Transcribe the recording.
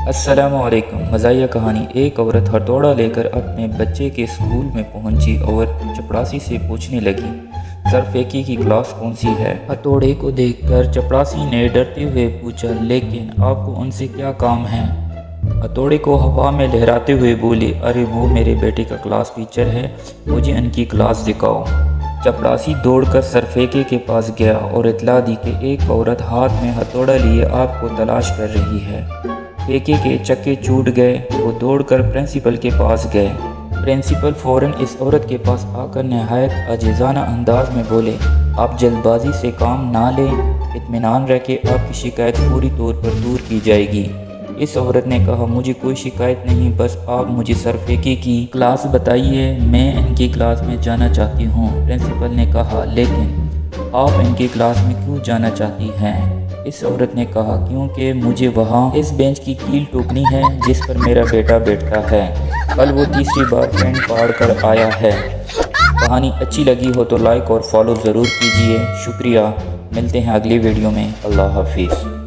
अस्सलामुअलैकुम। मज़ाहिया कहानी। एक औरत हथौड़ा लेकर अपने बच्चे के स्कूल में पहुंची और चपरासी से पूछने लगी, सरफेकी की क्लास कौन सी है। हथौड़े को देखकर चपरासी ने डरते हुए पूछा, लेकिन आपको उनसे क्या काम है। हथौड़े को हवा में लहराते हुए बोली, अरे वो मेरे बेटे का क्लास टीचर है, मुझे उनकी क्लास दिखाओ। चपरासी दौड़कर सरफेके के पास गया और इतला दी कि एक औरत हाथ में हथौड़ा लिए आपको तलाश कर रही है। फेके के चक्के छूट गए। वो दौड़कर प्रिंसिपल के पास गए। प्रिंसिपल फ़ौरन इस औरत के पास आकर नहायत आजिज़ाना अंदाज में बोले, आप जल्दबाजी से काम ना लें, इत्मीनान रखें, आपकी शिकायत पूरी तौर पर दूर की जाएगी। इस औरत ने कहा, मुझे कोई शिकायत नहीं, बस आप मुझे सरफेके की क्लास बताइए, मैं इनकी क्लास में जाना चाहती हूँ। प्रिंसिपल ने कहा, लेकिन आप इनकी क्लास में क्यों जाना चाहती हैं। इस औरत ने कहा, क्योंकि मुझे वहाँ इस बेंच की कील ठोकनी है जिस पर मेरा बेटा बैठता है। कल वो तीसरी बार पेंट फाड़ कर आया है। कहानी अच्छी लगी हो तो लाइक और फॉलो ज़रूर कीजिए। शुक्रिया। मिलते हैं अगली वीडियो में। अल्लाह हाफिज़।